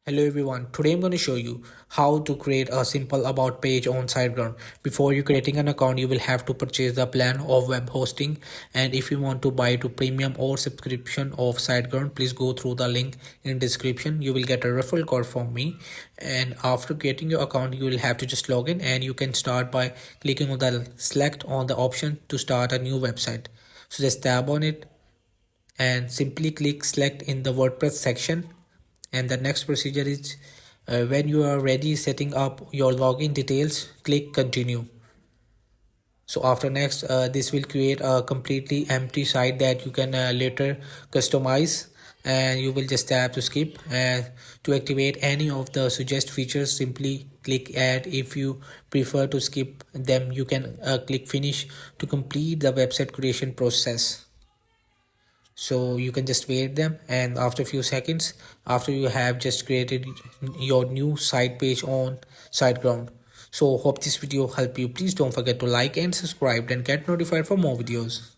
Hello everyone, today I'm going to show you how to create a simple about page on SiteGround. Before you creating an account, you will have to purchase the plan of web hosting, and if you want to buy to premium or subscription of SiteGround, please go through the link in description. You will get a referral code from me, and after creating your account you will have to just log in, and you can start by clicking on the select on the option to start a new website. So just tap on it and simply click select in the WordPress section, and the next procedure is when you are ready setting up your login details, click continue. So after next, this will create a completely empty site that you can later customize, and you will just tap to skip, and to activate any of the suggest features simply click add. If you prefer to skip them, you can click finish to complete the website creation process. So you can just wait them, and after a few seconds, after you have just created your new site page on SiteGround. So hope this video help you. Please don't forget to like and subscribe and get notified for more videos.